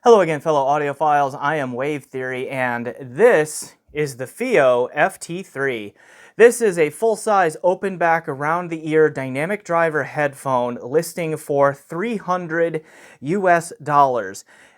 Hello again, fellow audiophiles. I am Wave Theory, and this is the Fiio FT3. This is a full-size, open-back, around-the-ear dynamic driver headphone listing for $300 US.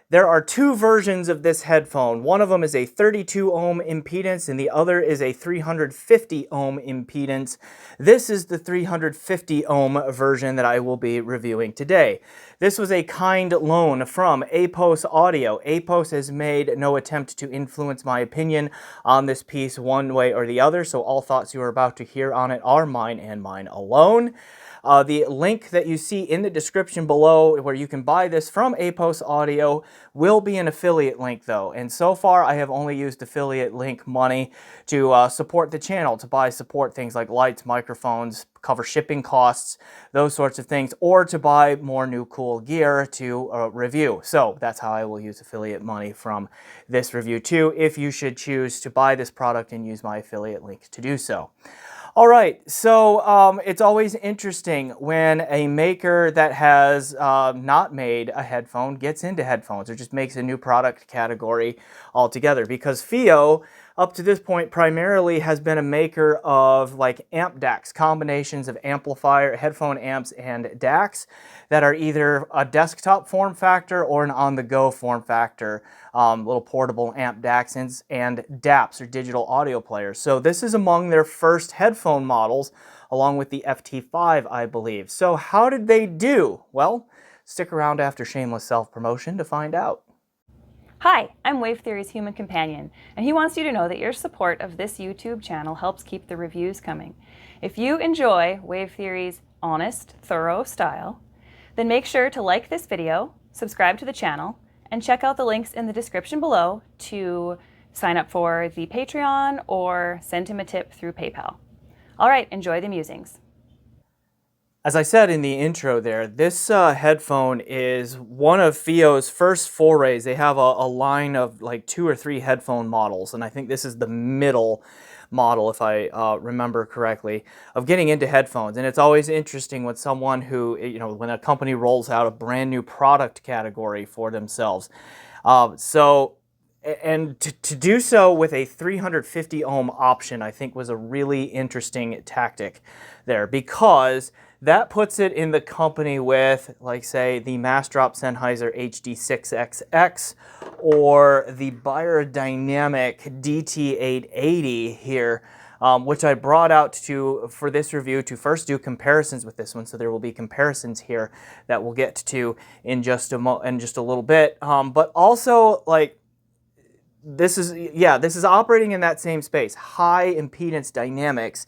There are two versions of this headphone. One of them is a 32 ohm impedance and the other is a 350 ohm impedance. This is the 350 ohm version that I will be reviewing today. This was a kind loan from Apos Audio. Apos has made no attempt to influence my opinion on this piece one way or the other, so all thoughts you are about to hear on it are mine and mine alone. The link that you see in the description below where you can buy this from Apos Audio will be an affiliate link though, and so far I have only used affiliate link money to support the channel, to support things like lights, microphones, cover shipping costs, those sorts of things, or to buy more new cool gear to review. So that's how I will use affiliate money from this review too, if you should choose to buy this product and use my affiliate link to do so. All right, so it's always interesting when a maker that has not made a headphone gets into headphones or just makes a new product category altogether, because Fiio, up to this point, primarily has been a maker of like amp DACs, combinations of amplifier, headphone amps and DACs that are either a desktop form factor or an on-the-go form factor, little portable amp DACs and DAPs, or digital audio players. So this is among their first headphone models, along with the FT5, I believe. So how did they do? Well, stick around after shameless self-promotion to find out. Hi, I'm Wave Theory's human companion, and he wants you to know that your support of this YouTube channel helps keep the reviews coming. If you enjoy Wave Theory's honest, thorough style, then make sure to like this video, subscribe to the channel, and check out the links in the description below to sign up for the Patreon or send him a tip through PayPal. All right, enjoy the musings. As I said in the intro there, this headphone is one of Fiio's first forays. They have a line of like 2 or 3 headphone models, and I think this is the middle model, if I remember correctly, of getting into headphones. And it's always interesting when someone who, when a company rolls out a brand new product category for themselves. And to do so with a 350 ohm option, I think was a really interesting tactic there, because that puts it in the company with, like, say, the Massdrop Sennheiser HD6XX or the Beyer Dynamic DT880 here, which I brought out for this review to first do comparisons with this one. So there will be comparisons here that we'll get to in just a little bit. But also, like, this is operating in that same space, high impedance dynamics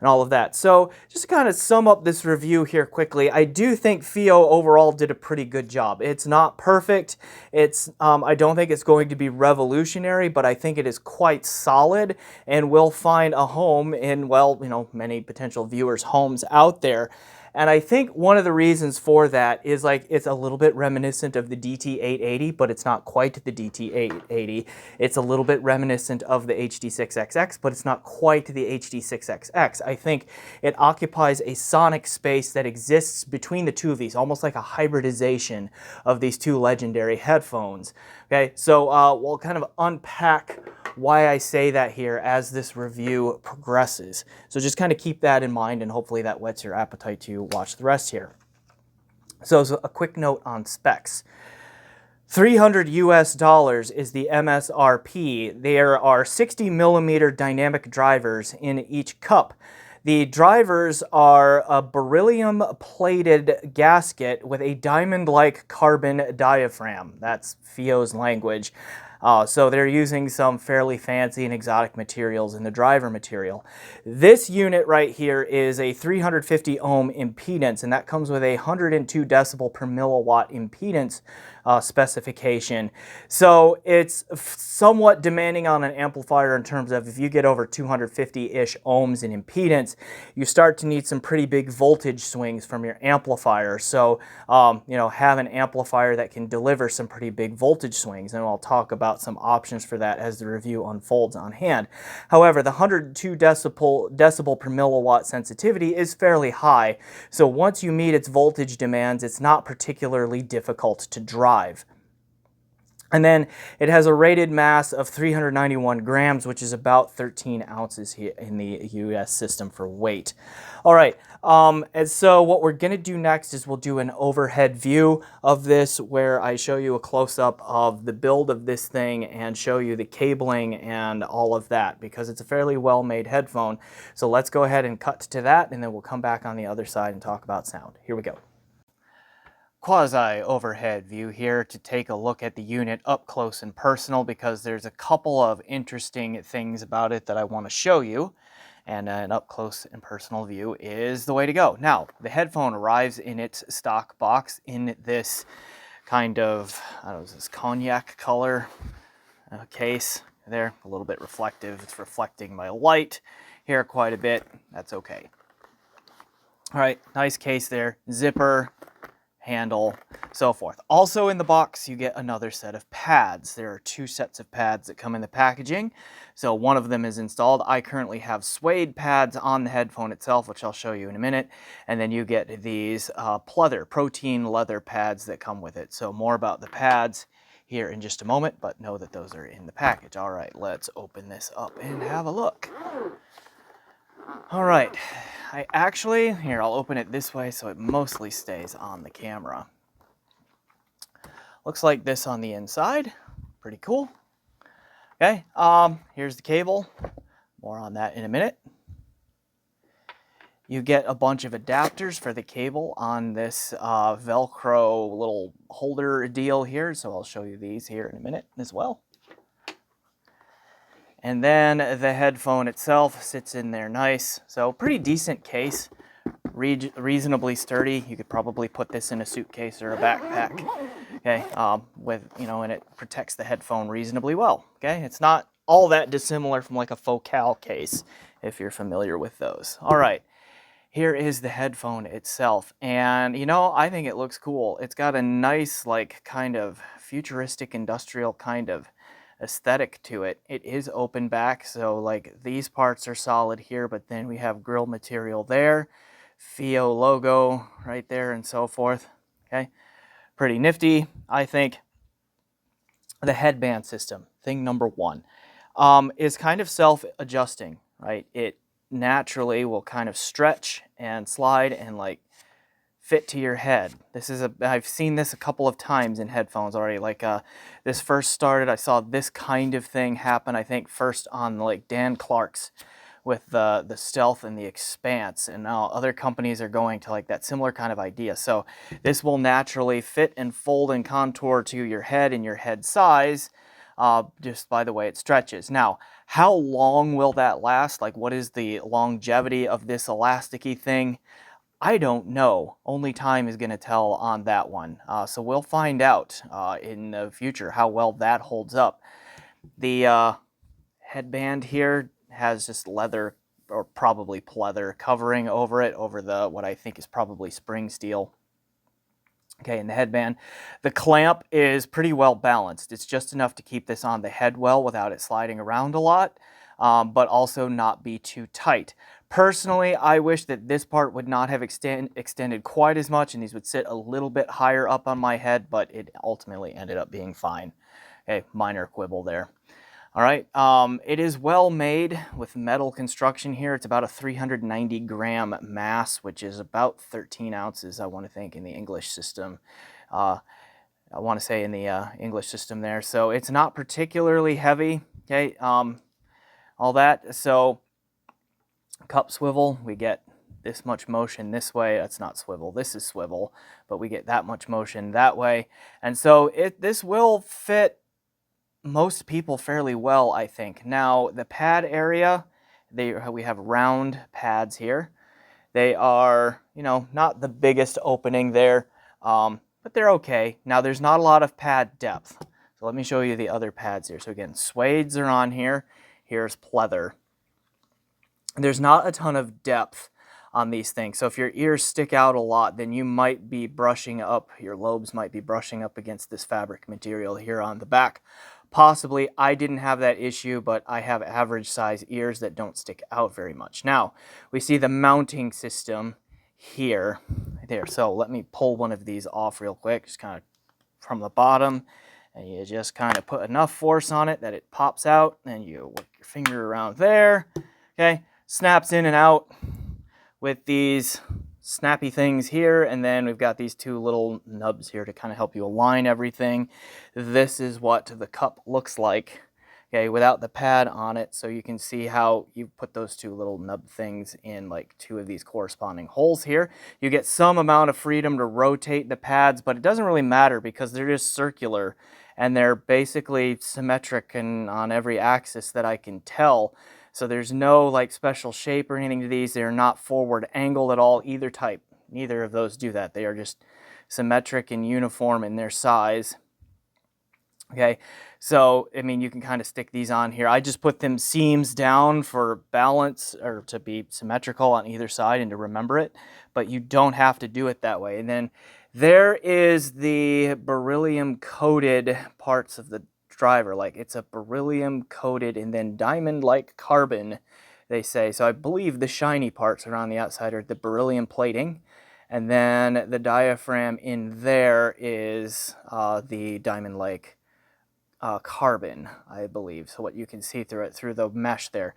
and all of that. So just to kind of sum up this review here quickly, I do think Fiio overall did a pretty good job. It's not perfect. I don't think it's going to be revolutionary, but I think it is quite solid and will find a home in, well, many potential viewers' homes out there. And I think one of the reasons for that is, like, it's a little bit reminiscent of the DT880, but it's not quite the DT880. It's a little bit reminiscent of the HD6XX, but it's not quite the HD6XX. I think it occupies a sonic space that exists between the two of these, almost like a hybridization of these two legendary headphones. Okay, so we'll kind of unpack why I say that here as this review progresses. So just kind of keep that in mind, and hopefully that whets your appetite to watch the rest here. So a quick note on specs. $300 US is the MSRP. There are 60 millimeter dynamic drivers in each cup. The drivers are a beryllium plated gasket with a diamond-like carbon diaphragm. That's Fiio's language. So they're using some fairly fancy and exotic materials in the driver material. This unit right here is a 350 ohm impedance, and that comes with a 102 decibel per milliwatt impedance specification. So it's somewhat demanding on an amplifier in terms of, if you get over 250-ish ohms in impedance, you start to need some pretty big voltage swings from your amplifier. So, have an amplifier that can deliver some pretty big voltage swings, and I'll talk about some options for that as the review unfolds on hand. However, the 102 decibel per milliwatt sensitivity is fairly high, so once you meet its voltage demands, it's not particularly difficult to drive. And then it has a rated mass of 391 grams, which is about 13 ounces here in the US system for weight. All right, and so what we're gonna do next is we'll do an overhead view of this where I show you a close-up of the build of this thing and show you the cabling and all of that, because it's a fairly well-made headphone. So let's go ahead and cut to that, and then we'll come back on the other side and talk about sound. Here we go. Quasi overhead view here to take a look at the unit up close and personal, because there's a couple of interesting things about it that I want to show you, and an up close and personal view is the way to go. Now, the headphone arrives in its stock box in this kind of, I don't know, this cognac color case there, a little bit reflective. It's reflecting my light here quite a bit. That's okay. All right, nice case there, zipper, handle, so forth. Also in the box, you get another set of pads. There are 2 sets of pads that come in the packaging. So one of them is installed. I currently have suede pads on the headphone itself, which I'll show you in a minute. And then you get these pleather, protein leather pads that come with it. So more about the pads here in just a moment, but know that those are in the package. All right, let's open this up and have a look. All right, here, I'll open it this way so it mostly stays on the camera. Looks like this on the inside, pretty cool. Okay, here's the cable, more on that in a minute. You get a bunch of adapters for the cable on this Velcro little holder deal here, so I'll show you these here in a minute as well. And then the headphone itself sits in there nice. So pretty decent case, reasonably sturdy. You could probably put this in a suitcase or a backpack. Okay, and it protects the headphone reasonably well. Okay, it's not all that dissimilar from like a Focal case, if you're familiar with those. All right, here is the headphone itself. And I think it looks cool. It's got a nice, like, kind of futuristic industrial kind of aesthetic to it. It is open back, so like these parts are solid here, but then we have grill material there, Fiio logo right there, and so forth. Okay, pretty nifty, I think. The headband system, thing number 1, is kind of self-adjusting, right? It naturally will kind of stretch and slide and like fit to your head. I've seen this a couple of times in headphones already. Like this first started, I saw this kind of thing happen, I think first on like Dan Clark's with the Stealth and the Expanse, and now other companies are going to like that similar kind of idea. So this will naturally fit and fold and contour to your head and your head size, just by the way it stretches. Now, how long will that last? Like, what is the longevity of this elasticy thing? I don't know. Only time is going to tell on that one. So we'll find out in the future how well that holds up. The headband here has just leather, or probably pleather, covering over it, over the what I think is probably spring steel. Okay, and the headband. The clamp is pretty well balanced. It's just enough to keep this on the head well without it sliding around a lot, but also not be too tight. Personally, I wish that this part would not have extended quite as much, and these would sit a little bit higher up on my head, but it ultimately ended up being fine. Okay, minor quibble there. All right, it is well made with metal construction here. It's about a 390 gram mass, which is about 13 ounces, I want to think, in the English system. I want to say in the English system there. So it's not particularly heavy, okay, all that. So cup swivel, we get this much motion this way. That's not swivel, this is swivel, but we get that much motion that way. And so this will fit most people fairly well, I think. Now, the pad area, we have round pads here. They are, not the biggest opening there, but they're okay. Now, there's not a lot of pad depth. So let me show you the other pads here. So again, suedes are on here. Here's pleather. There's not a ton of depth on these things. So if your ears stick out a lot, then you might be brushing up, your lobes might be brushing up against this fabric material here on the back. Possibly. I didn't have that issue, but I have average size ears that don't stick out very much. Now, we see the mounting system here. There. So let me pull one of these off real quick, just kind of from the bottom And you just kind of put enough force on it that it pops out, and you work your finger around there. Okay, snaps in and out with these snappy things here, and then we've got these two little nubs here to kind of help you align everything. This is what the cup looks like, okay, without the pad on it. So you can see how you put those two little nub things in like two of these corresponding holes here. You get some amount of freedom to rotate the pads, but it doesn't really matter because they're just circular and they're basically symmetric and on every axis that I can tell. So there's no like special shape or anything to these. They're not forward angled at all, either type. Neither of those do that. They are just symmetric and uniform in their size. Okay, so I mean, you can kind of stick these on here. I just put them seams down for balance or to be symmetrical on either side and to remember it, but you don't have to do it that way. And then there is the beryllium coated parts of the driver, like it's a beryllium coated and then diamond like carbon, they say. So I believe the shiny parts around the outside are the beryllium plating, and then the diaphragm in there is the diamond like carbon, I believe. So what you can see through it, through the mesh there.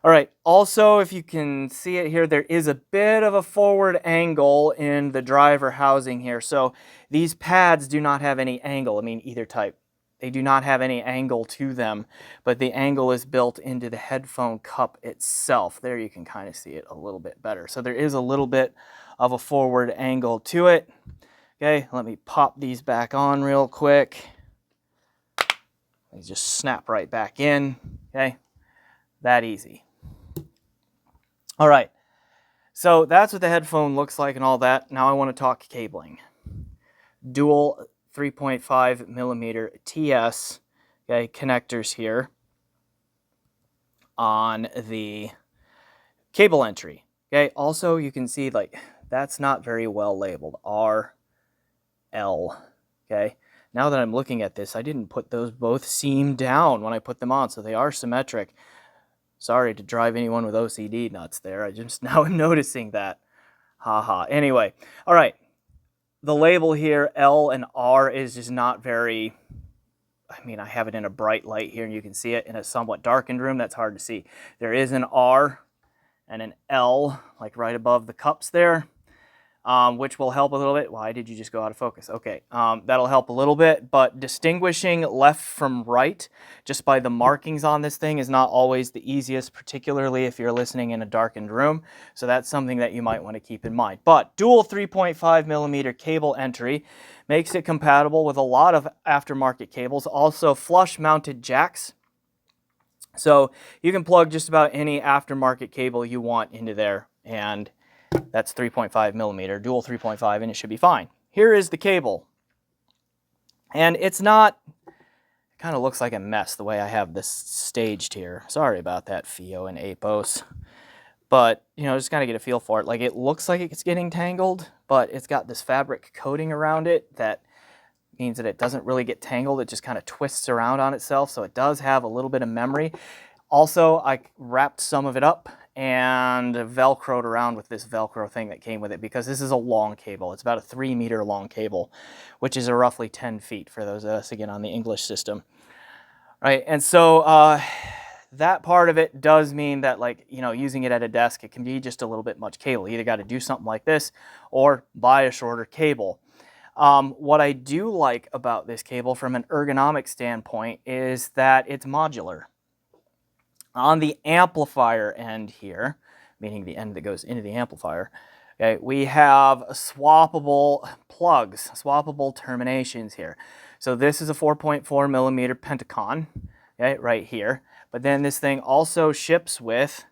All right, also if you can see it here, there is a bit of a forward angle in the driver housing here. So these pads do not have any angle, I mean either type. They do not have any angle to them, but the angle is built into the headphone cup itself. There you can kind of see it a little bit better. So there is a little bit of a forward angle to it. Okay, let me pop these back on real quick. They just snap right back in. Okay, that easy. All right, so that's what the headphone looks like and all that. Now I want to talk cabling. Dual 3.5 millimeter TS, okay, connectors here on the cable entry. Okay, also you can see like that's not very well labeled, R, L. Okay, now that I'm looking at this, I didn't put those both seam down when I put them on, so they are symmetric. Sorry to drive anyone with OCD nuts there. I just now am noticing that. Haha. Anyway, all right. The label here, L and R, is just not very, I mean, I have it in a bright light here and you can see it. In a somewhat darkened room, that's hard to see. There is an R and an L, like right above the cups there, which will help a little bit. Why did you just go out of focus? Okay, that'll help a little bit, but distinguishing left from right just by the markings on this thing is not always the easiest, particularly if you're listening in a darkened room. So that's something that you might want to keep in mind. But dual 3.5 millimeter cable entry makes it compatible with a lot of aftermarket cables, also flush mounted jacks. So you can plug just about any aftermarket cable you want into there, and that's 3.5 millimeter, dual 3.5, and it should be fine. Here is the cable. And it's not, it kind of looks like a mess the way I have this staged here. Sorry about that, Fiio and Apos. But, you know, just kind of get a feel for it. Like, it looks like it's getting tangled, but it's got this fabric coating around it that means that it doesn't really get tangled. It just kind of twists around on itself, so it does have a little bit of memory. Also, I wrapped some of it up and Velcroed around with this Velcro thing that came with it, because this is a long cable. It's about a 3-meter long cable, which is roughly 10 feet for those of us, again, on the English system. Right, and so that part of it does mean that, like, you know, using it at a desk, it can be just a little bit much cable. You either got to do something like this or buy a shorter cable. What I do like about this cable from an ergonomic standpoint is that it's modular. On the amplifier end here, meaning the end that goes into the amplifier, okay, we have swappable plugs, swappable terminations here. So this is a 4.4 millimeter Pentacon, okay, right here. But then this thing also ships with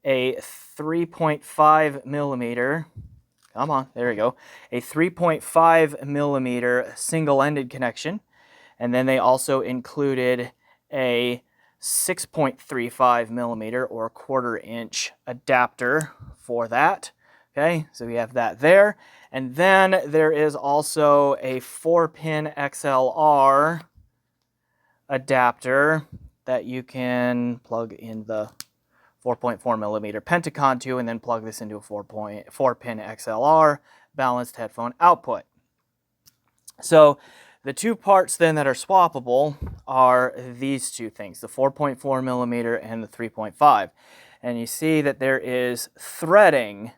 a 3.5 millimeter, come on, there we go, a 3.5 millimeter single-ended connection. And then they also included a 6.35 millimeter or 1/4 inch adapter for that. Okay, so we have that there. And then there is also a 4-pin XLR adapter that you can plug in the 4.4 millimeter Pentacon to, and then plug this into a 4-pin XLR balanced headphone output. So The two parts then that are swappable are these two things, the 4.4 millimeter and the 3.5. And you see that there is threading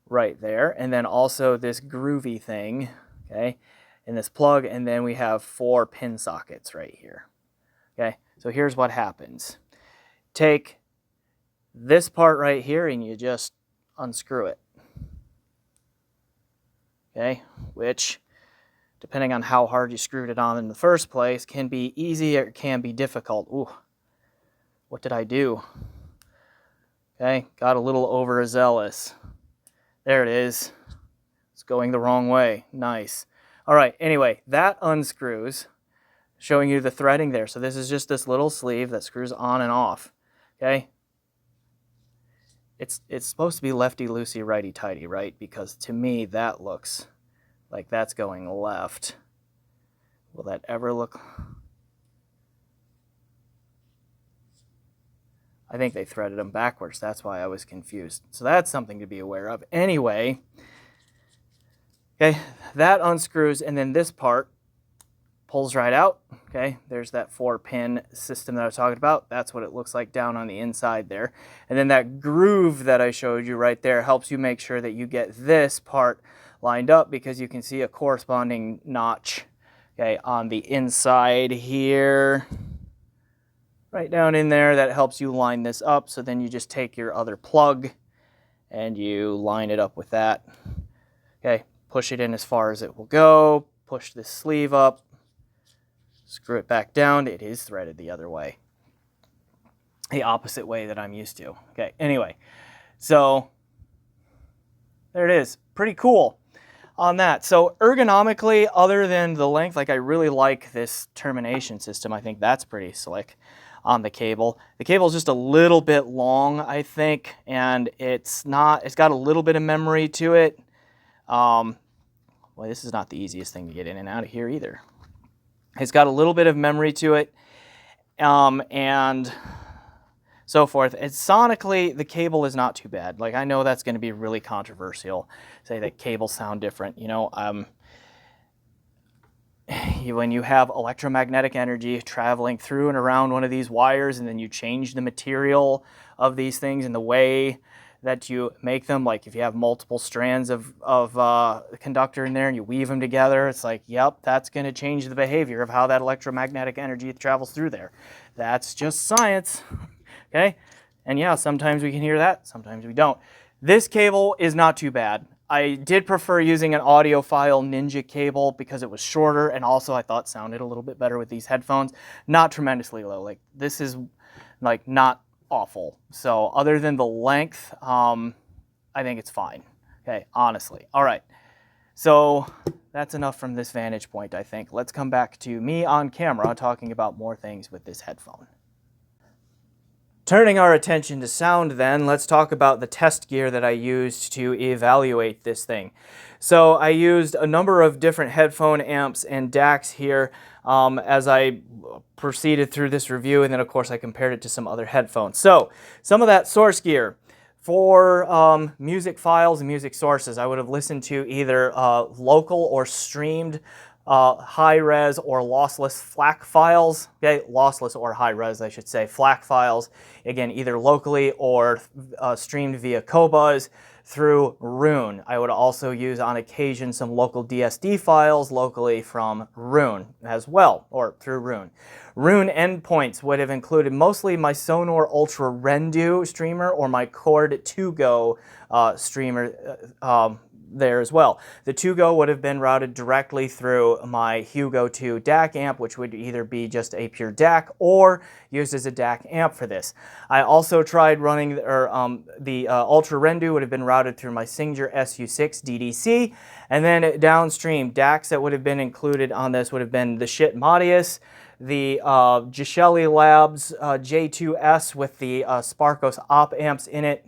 right there, and then also this groovy thing, okay, in this plug, and then we have 4 pin sockets right here. Okay, so here's what happens. Take this part right here and you just unscrew it. Okay, which, depending on how hard you screwed it on in the first place, can be easy or it can be difficult. Ooh, what did I do? Okay, got a little overzealous. There it is. It's going the wrong way. Nice. All right, anyway, that unscrews, showing you the threading there. So this is just this little sleeve that screws on and off. Okay? It's supposed to be lefty-loosey, righty-tighty, right? Because to me, that looks like that's going left. Will that ever look... I think they threaded them backwards. That's why I was confused. So that's something to be aware of. Anyway, okay, that unscrews, and then this part pulls right out. Okay, there's that 4-pin system that I was talking about. That's what it looks like down on the inside there. And then that groove that I showed you right there helps you make sure that you get this part lined up, because you can see a corresponding notch, okay, on the inside here. Right down in there, that helps you line this up. So then you just take your other plug and you line it up with that. Okay, push it in as far as it will go, push this sleeve up, screw it back down. It is threaded the other way, the opposite way that I'm used to. Okay, anyway, so there it is. Pretty cool on that. So ergonomically, other than the length, like I really like this termination system. I think that's pretty slick on the cable. The cable is just a little bit long, I think, and it's got a little bit of memory to it. Well, this is not the easiest thing to get in and out of here either. It's got a little bit of memory to it, and so forth. It's sonically, the cable is not too bad. Like, I know that's going to be really controversial, say that cables sound different. You know, when you have electromagnetic energy traveling through and around one of these wires, and then you change the material of these things and the way that you make them, like if you have multiple strands of conductor in there and you weave them together, it's like, yep, that's going to change the behavior of how that electromagnetic energy travels through there. That's just science, okay? And yeah, sometimes we can hear that, sometimes we don't. This cable is not too bad. I did prefer using an audiophile Ninja cable because it was shorter, and also I thought sounded a little bit better with these headphones. Not tremendously low. Like, this is like not awful. So other than the length, I think it's fine. Okay, honestly. All right. So that's enough from this vantage point, I think. Let's come back to me on camera talking about more things with this headphone. Turning our attention to sound then, let's talk about the test gear that I used to evaluate this thing. So I used a number of different headphone amps and DACs here as I proceeded through this review, and then of course I compared it to some other headphones. So some of that source gear for music files and music sources, I would have listened to either local or streamed high-res or lossless FLAC files, okay, lossless or high-res, I should say, FLAC files, again, either locally or streamed via Qobuz through Roon. I would also use on occasion some local DSD files locally from Roon as well, or through Roon. Roon endpoints would have included mostly my Sonor Ultra Rendu streamer or my Cord 2Go streamer there as well. The 2Go would have been routed directly through my Hugo 2 DAC amp, which would either be just a pure DAC or used as a DAC amp for this. I also tried running, the Ultra Rendu would have been routed through my Singer SU6 DDC, and then downstream DACs that would have been included on this would have been the Shit Modius, the Gishelli Labs J2S with the Sparkos op amps in it.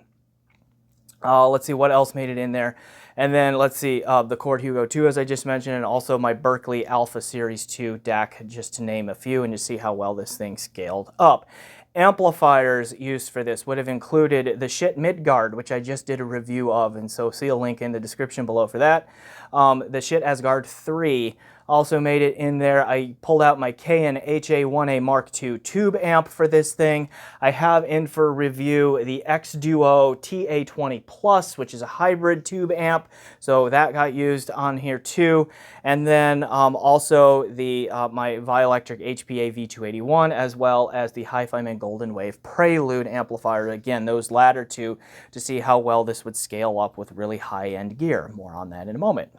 Let's see what else made it in there. And then let's see, the Cord Hugo 2, as I just mentioned, and also my Berkeley Alpha Series 2 DAC, just to name a few, and to see how well this thing scaled up. Amplifiers used for this would have included the Shit Midgard, which I just did a review of, and so see a link in the description below for that. The Shit Asgard 3 also made it in there. I pulled out my KN HA1A Mark II tube amp for this thing. I have in for review the X Duo TA20 Plus, which is a hybrid tube amp, so that got used on here too. And then also the my Vioelectric HPA V281, as well as the Hi-Fi Golden Wave Prelude amplifier. Again, those latter two, to see how well this would scale up with really high-end gear. More on that in a moment.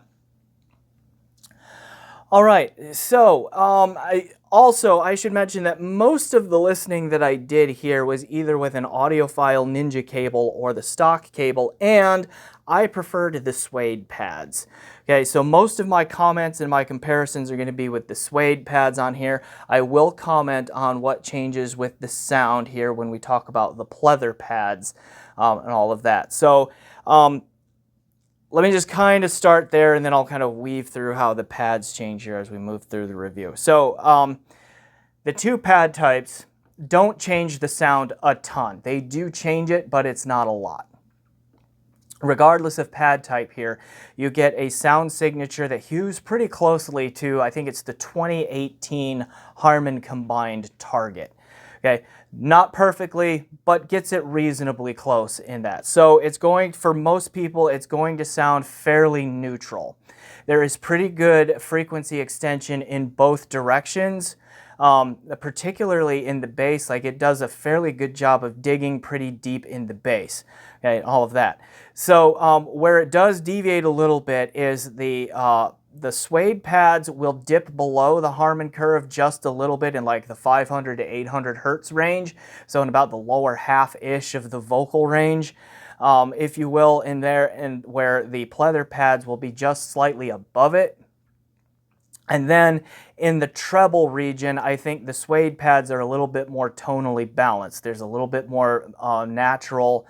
All right, so I should mention that most of the listening that I did here was either with an audiophile Ninja cable or the stock cable, and I preferred the suede pads. Okay, so most of my comments and my comparisons are going to be with the suede pads on here. I will comment on what changes with the sound here when we talk about the pleather pads and all of that. So let me just kind of start there, and then I'll kind of weave through how the pads change here as we move through the review. So the two pad types don't change the sound a ton. They do change it, but it's not a lot. Regardless of pad type here, you get a sound signature that hews pretty closely to, I think it's the 2018 Harman combined Target. Okay, not perfectly, but gets it reasonably close in that. So it's going, for most people, it's going to sound fairly neutral. There is pretty good frequency extension in both directions, particularly in the bass. Like, it does a fairly good job of digging pretty deep in the bass. Okay, all of that. So where it does deviate a little bit is the suede pads will dip below the Harman curve just a little bit in like the 500 to 800 hertz range, so in about the lower half-ish of the vocal range, if you will, in there, and where the pleather pads will be just slightly above it. And then in the treble region, I think the suede pads are a little bit more tonally balanced. There's a little bit more natural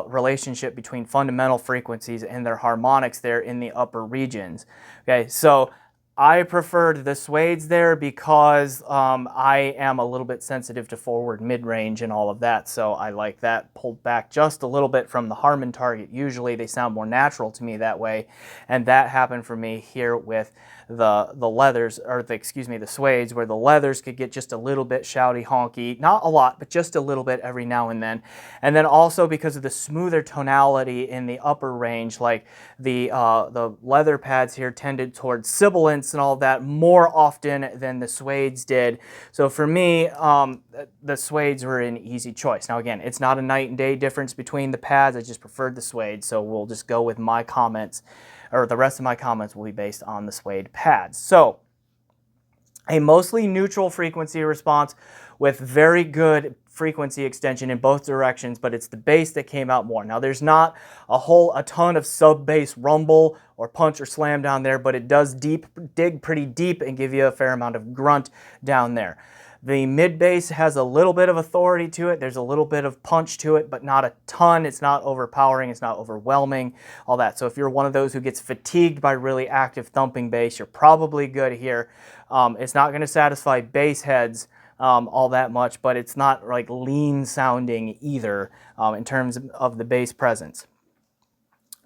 relationship between fundamental frequencies and their harmonics there in the upper regions. Okay, so I preferred the suedes there because I am a little bit sensitive to forward mid-range and all of that, so I like that pulled back just a little bit from the Harman Target. Usually they sound more natural to me that way, and that happened for me here with the leathers, or the suedes, where the leathers could get just a little bit shouty, honky, not a lot, but just a little bit every now and then. And then also because of the smoother tonality in the upper range, like the leather pads here tended towards sibilance and all that more often than the suedes did. So for me, the suedes were an easy choice. Now again, it's not a night and day difference between the pads. I just preferred the suede, so we'll just go with my comments, or the rest of my comments will be based on the suede pads. So a mostly neutral frequency response with very good frequency extension in both directions, but it's the bass that came out more. Now there's not a ton of sub-bass rumble or punch or slam down there, but it does dig pretty deep and give you a fair amount of grunt down there. The mid bass has a little bit of authority to it. There's a little bit of punch to it, but not a ton. It's not overpowering. It's not overwhelming, all that. So if you're one of those who gets fatigued by really active thumping bass, you're probably good here. It's not going to satisfy bass heads all that much, but it's not like lean sounding either in terms of the bass presence.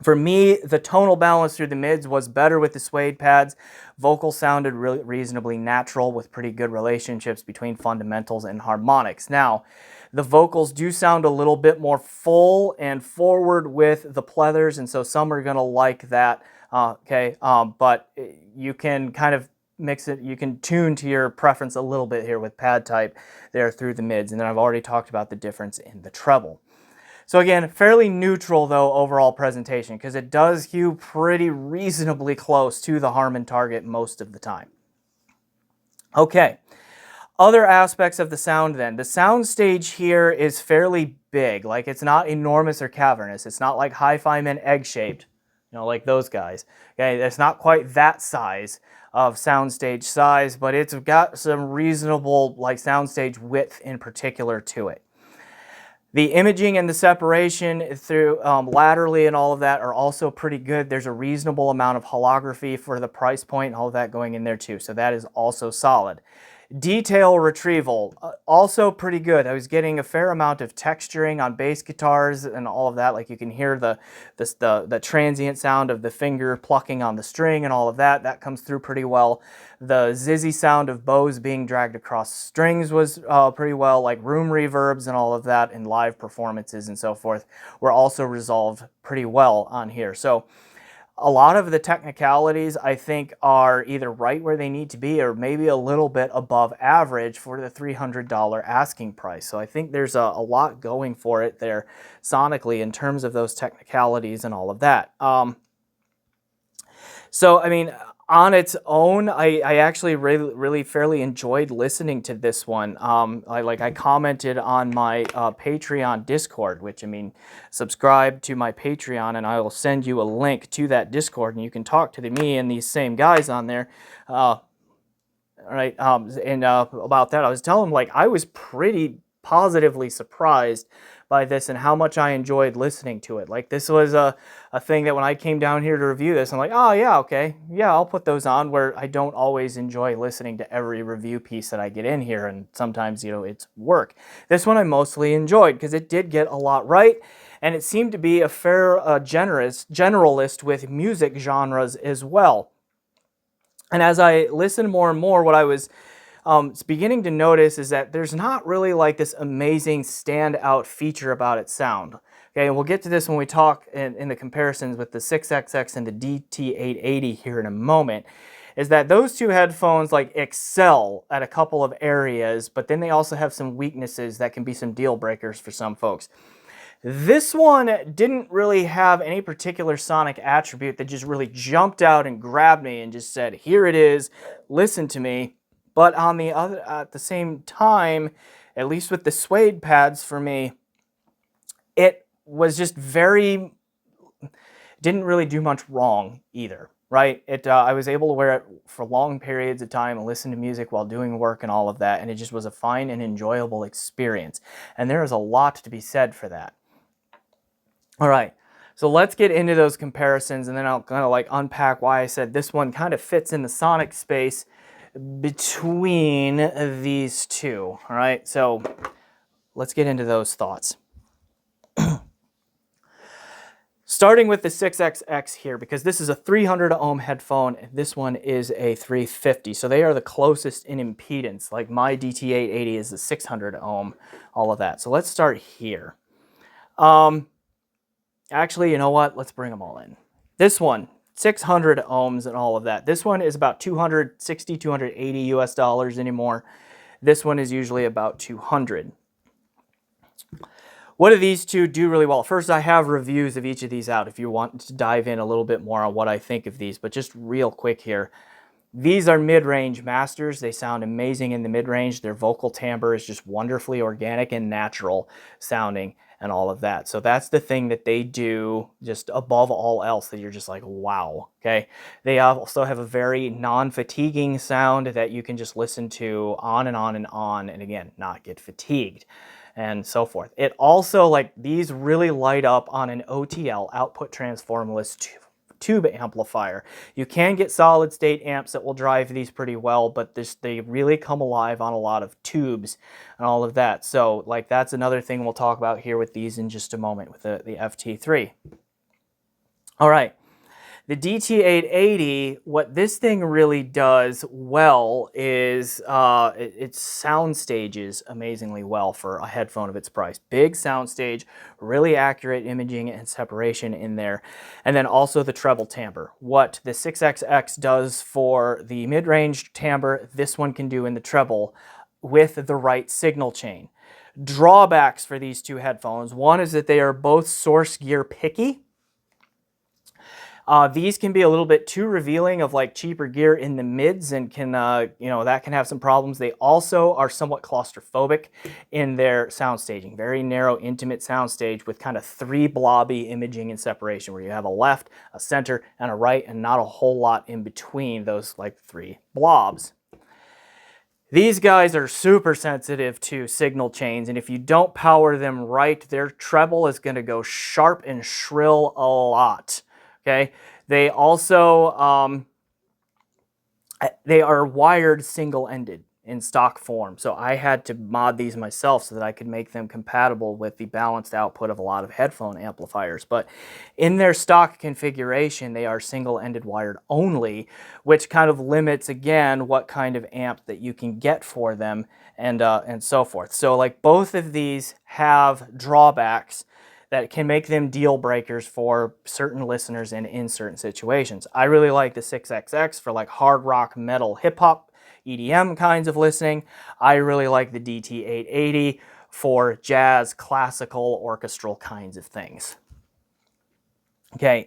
For me, the tonal balance through the mids was better with the suede pads. Vocals sounded really reasonably natural with pretty good relationships between fundamentals and harmonics. Now, the vocals do sound a little bit more full and forward with the pleathers, and so some are going to like that, but you can kind of mix it, you can tune to your preference a little bit here with pad type there through the mids, and then I've already talked about the difference in the treble. So again, fairly neutral though overall presentation, because it does hew pretty reasonably close to the Harman Target most of the time. Okay, other aspects of the sound then. The sound stage here is fairly big, like it's not enormous or cavernous. It's not like Hi-Fi egg-shaped, you know, like those guys. Okay, it's not quite that size of soundstage size, but it's got some reasonable like soundstage width in particular to it. The imaging and the separation through laterally and all of that are also pretty good. There's a reasonable amount of holography for the price point and all of that going in there too, so that is also solid. Detail retrieval, also pretty good. I was getting a fair amount of texturing on bass guitars and all of that. Like you can hear the transient sound of the finger plucking on the string and all of that. That comes through pretty well. The zizzy sound of bows being dragged across strings was pretty well. Like room reverbs and all of that in live performances and so forth were also resolved pretty well on here. So a lot of the technicalities, I think, are either right where they need to be or maybe a little bit above average for the $300 asking price. So I think there's a lot going for it there sonically in terms of those technicalities and all of that. So, I mean, on its own, I actually really fairly enjoyed listening to this one. I commented on my Patreon Discord, which, I mean, subscribe to my Patreon and I will send you a link to that Discord and you can talk to me and these same guys on there. About that, I was telling them, like, I was pretty positively surprised by this and how much I enjoyed listening to it. Like, this was a thing that when I came down here to review this, I'm like, oh yeah, okay, yeah, I'll put those on, where I don't always enjoy listening to every review piece that I get in here, and sometimes, you know, it's work. This one I mostly enjoyed because it did get a lot right, and it seemed to be a fair generalist with music genres as well. And as I listened more and more, what I was beginning to notice is that there's not really like this amazing standout feature about its sound. Okay, and we'll get to this when we talk in the comparisons with the 6XX and the DT880 here in a moment, is that those two headphones like excel at a couple of areas, but then they also have some weaknesses that can be some deal breakers for some folks. This one didn't really have any particular sonic attribute that just really jumped out and grabbed me and just said, here it is, listen to me. But on the other, at the same time, at least with the suede pads for me, it was just didn't really do much wrong either, right? I was able to wear it for long periods of time and listen to music while doing work and all of that, and it just was a fine and enjoyable experience. And there is a lot to be said for that. All right, so let's get into those comparisons, and then I'll kind of like unpack why I said this one kind of fits in the sonic space between these two. All right, so let's get into those thoughts. Starting with the 6XX here, because this is a 300 ohm headphone, and this one is a 350, so they are the closest in impedance. Like my DT880 is a 600 ohm, all of that. So let's start here. Actually, you know what? Let's bring them all in. This one, 600 ohms and all of that. This one is about 260, 280 US dollars anymore. This one is usually about 200. What do these two do really well? First, I have reviews of each of these out if you want to dive in a little bit more on what I think of these, but just real quick here. These are mid-range masters. They sound amazing in the mid-range. Their vocal timbre is just wonderfully organic and natural sounding and all of that. So that's the thing that they do just above all else that you're just like, wow, okay? They also have a very non-fatiguing sound that you can just listen to on and on and on, and again, not get fatigued and so forth. It also, like, these really light up on an OTL, output transformerless tube amplifier. You can get solid state amps that will drive these pretty well, but they really come alive on a lot of tubes and all of that. So like that's another thing we'll talk about here with these in just a moment with the FT3. All right. The DT880, what this thing really does well is it sound stages amazingly well for a headphone of its price. Big sound stage, really accurate imaging and separation in there. And then also the treble timbre. What the 6XX does for the mid-range timbre, this one can do in the treble with the right signal chain. Drawbacks for these two headphones. One is that they are both source gear picky. These can be a little bit too revealing of like cheaper gear in the mids and can, that can have some problems. They also are somewhat claustrophobic in their sound staging. Very narrow, intimate sound stage with kind of three blobby imaging and separation where you have a left, a center, and a right, and not a whole lot in between those like three blobs. These guys are super sensitive to signal chains, and if you don't power them right, their treble is going to go sharp and shrill a lot. Okay, they also, they are wired single-ended. in stock form. So I had to mod these myself so that I could make them compatible with the balanced output of a lot of headphone amplifiers. But in their stock configuration, they are single-ended wired only, which kind of limits, again, what kind of amp that you can get for them and so forth. So like both of these have drawbacks that can make them deal breakers for certain listeners and in certain situations. I really like the 6XX for like hard rock, metal, hip hop, EDM kinds of listening. I really like the DT880 for jazz, classical, orchestral kinds of things. Okay,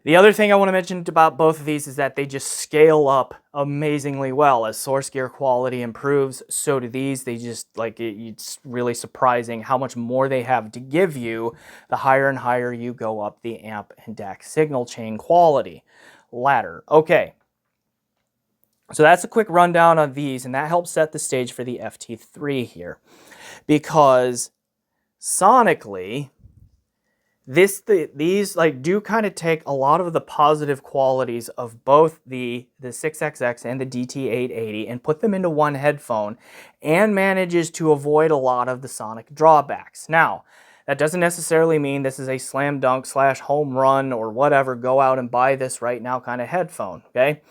the other thing I want to mention about both of these is that they just scale up amazingly well. As source gear quality improves, so do these. They just, like, it's really surprising how much more they have to give you the higher and higher you go up the amp and DAC signal chain quality ladder. Okay, so that's a quick rundown of these, and that helps set the stage for the FT3 here. Because sonically, these like do kind of take a lot of the positive qualities of both the 6XX and the DT880 and put them into one headphone and manages to avoid a lot of the sonic drawbacks. Now, that doesn't necessarily mean this is a slam dunk / home run or whatever, go out and buy this right now kind of headphone, okay?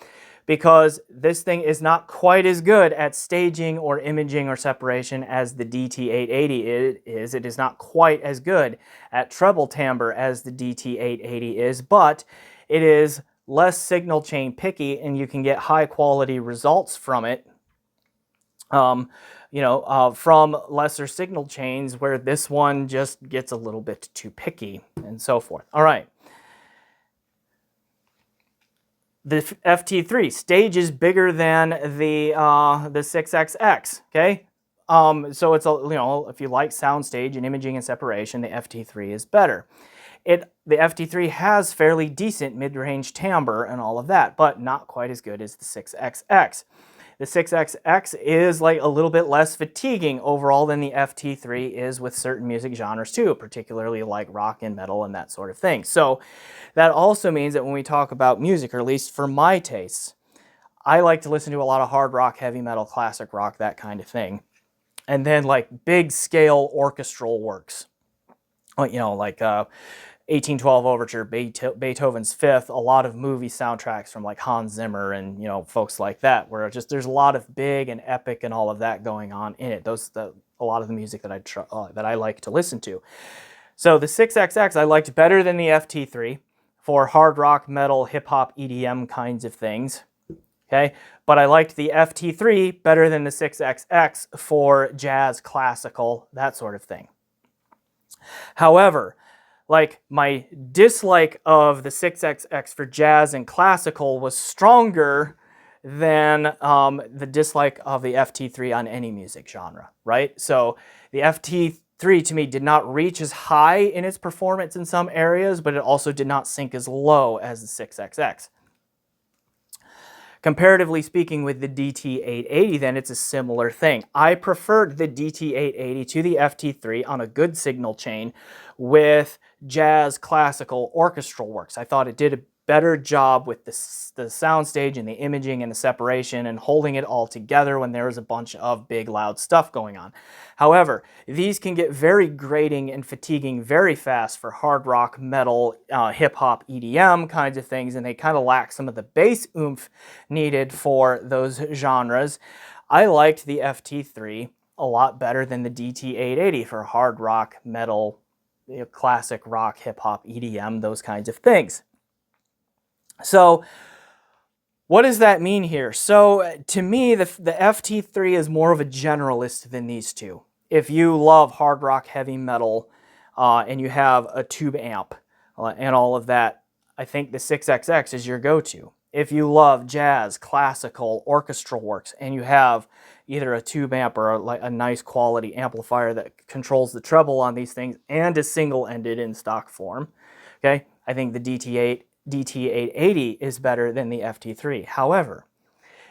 Because this thing is not quite as good at staging or imaging or separation as the DT880 is. It is not quite as good at treble timbre as the DT880 is, but it is less signal chain picky and you can get high quality results from it, from lesser signal chains, where this one just gets a little bit too picky and so forth. All right. The FT3 stage is bigger than the 6XX, okay? So it's, if you like soundstage and imaging and separation, the FT3 is better. The FT3 has fairly decent mid-range timbre and all of that, but not quite as good as the 6XX. The 6XX is like a little bit less fatiguing overall than the FT3 is with certain music genres too, particularly like rock and metal and that sort of thing. So that also means that when we talk about music, or at least for my tastes, I like to listen to a lot of hard rock, heavy metal, classic rock, that kind of thing. And then like big scale orchestral works, like 1812 Overture, Beethoven's Fifth, a lot of movie soundtracks from like Hans Zimmer and folks like that, where there's a lot of big and epic and all of that going on in it. A lot of the music that I like to listen to. So the 6XX I liked better than the FT3 for hard rock, metal, hip hop, EDM kinds of things. Okay, but I liked the FT3 better than the 6XX for jazz, classical, that sort of thing. However, like my dislike of the 6XX for jazz and classical was stronger than the dislike of the FT3 on any music genre, right? So the FT3 to me did not reach as high in its performance in some areas, but it also did not sink as low as the 6XX. Comparatively speaking with the DT880, then it's a similar thing. I preferred the DT880 to the FT3 on a good signal chain with jazz, classical, orchestral works. I thought it did a better job with the soundstage and the imaging and the separation and holding it all together when there was a bunch of big loud stuff going on. However, these can get very grating and fatiguing very fast for hard rock, metal, hip hop, EDM kinds of things, and they kind of lack some of the bass oomph needed for those genres. I liked the FT3 a lot better than the DT880 for hard rock, metal, classic rock, hip hop, EDM, those kinds of things. So what does that mean here? So to me, the FT3 is more of a generalist than these two. If you love hard rock, heavy metal, and you have a tube amp and all of that, I think the 6XX is your go-to. If you love jazz, classical, orchestral works, and you have either a tube amp or a nice quality amplifier that controls the treble on these things and is single-ended in stock form, okay, I think the DT880 is better than the FT3. However,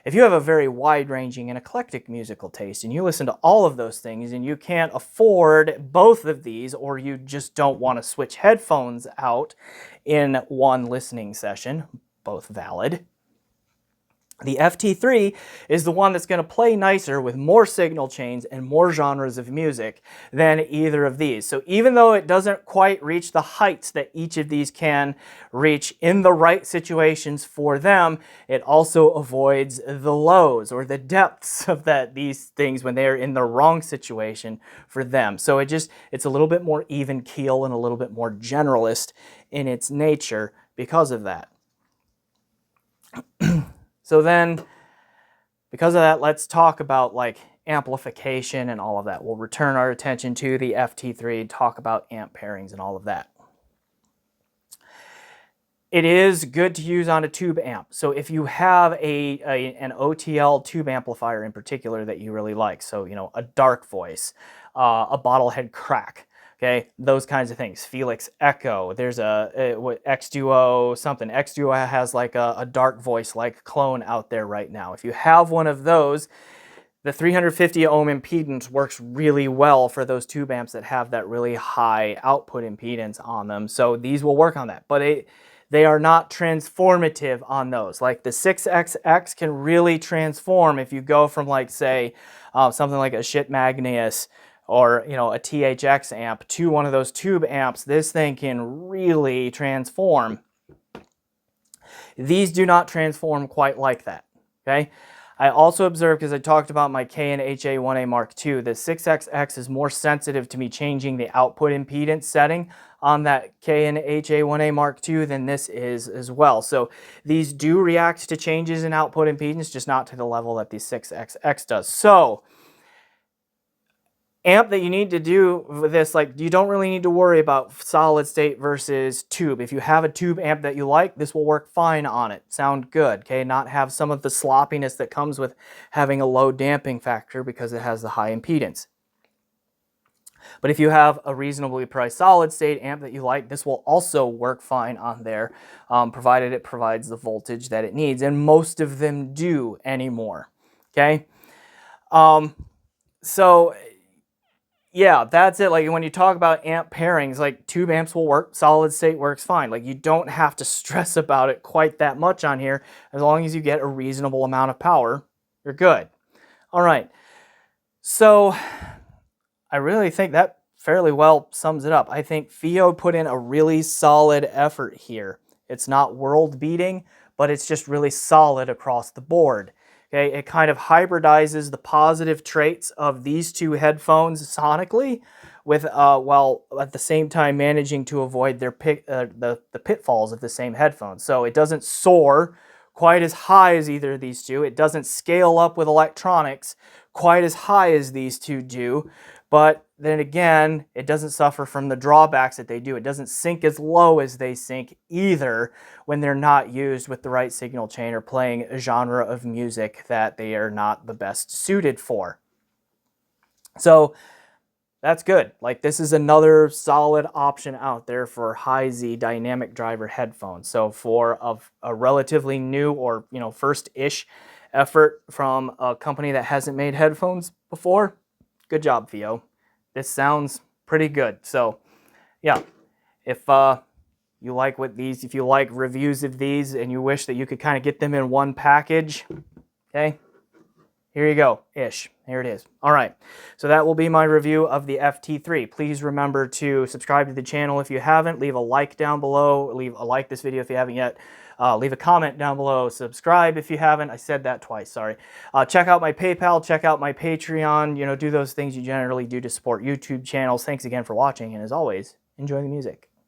if you have a very wide-ranging and eclectic musical taste and you listen to all of those things and you can't afford both of these, or you just don't want to switch headphones out in one listening session, both valid, The FT3 is the one that's going to play nicer with more signal chains and more genres of music than either of these. So even though it doesn't quite reach the heights that each of these can reach in the right situations for them, it also avoids the lows or the depths of these things when they're in the wrong situation for them. So it's a little bit more even keel and a little bit more generalist in its nature because of that. So then, because of that, let's talk about like amplification and all of that. We'll return our attention to the FT3, talk about amp pairings and all of that. It is good to use on a tube amp. So if you have an OTL tube amplifier in particular that you really like, so a dark voice, a bottlehead crack, okay, those kinds of things. Felix Echo, there's X Duo something. X Duo has like a dark voice like clone out there right now. If you have one of those, the 350 ohm impedance works really well for those tube amps that have that really high output impedance on them. So these will work on that, but they are not transformative on those. Like the 6XX can really transform if you go from like say something like a Shit Magneus or a THX amp to one of those tube amps. This thing can really transform. These do not transform quite like that, okay? I also observed, because I talked about my KN-HA1A Mark II, the 6XX is more sensitive to me changing the output impedance setting on that KN-HA1A Mark II than this is as well. So these do react to changes in output impedance, just not to the level that the 6XX does. So amp that you need to do with this, like you don't really need to worry about solid state versus tube. If you have a tube amp that you like, this will work fine on it. Sound good, okay? Not have some of the sloppiness that comes with having a low damping factor because it has the high impedance. But if you have a reasonably priced solid state amp that you like, this will also work fine on there, provided it provides the voltage that it needs. And most of them do anymore, okay? So yeah, that's it. Like when you talk about amp pairings, like tube amps will work, solid state works fine. Like you don't have to stress about it quite that much on here. As long as you get a reasonable amount of power, you're good. All right. So I really think that fairly well sums it up. I think Fiio put in a really solid effort here. It's not world beating, but it's just really solid across the board. Okay, it kind of hybridizes the positive traits of these two headphones sonically, with while at the same time managing to avoid their the pitfalls of the same headphones. So it doesn't soar quite as high as either of these two. It doesn't scale up with electronics quite as high as these two do. But then again, it doesn't suffer from the drawbacks that they do. It doesn't sink as low as they sink either when they're not used with the right signal chain or playing a genre of music that they are not the best suited for. So that's good. Like this is another solid option out there for high Z dynamic driver headphones. So for a relatively new or first-ish effort from a company that hasn't made headphones before, good job, Fiio. This sounds pretty good. So, yeah, if you like if you like reviews of these and you wish that you could kind of get them in one package, okay, here you go, ish. Here it is. All right, so that will be my review of the FT3. Please remember to subscribe to the channel if you haven't. Leave a like down below. Leave a like this video if you haven't yet. Leave a comment down below. Subscribe if you haven't. I said that twice, sorry. Check out my PayPal. Check out my Patreon. Do those things you generally do to support YouTube channels. Thanks again for watching, and as always, enjoy the music.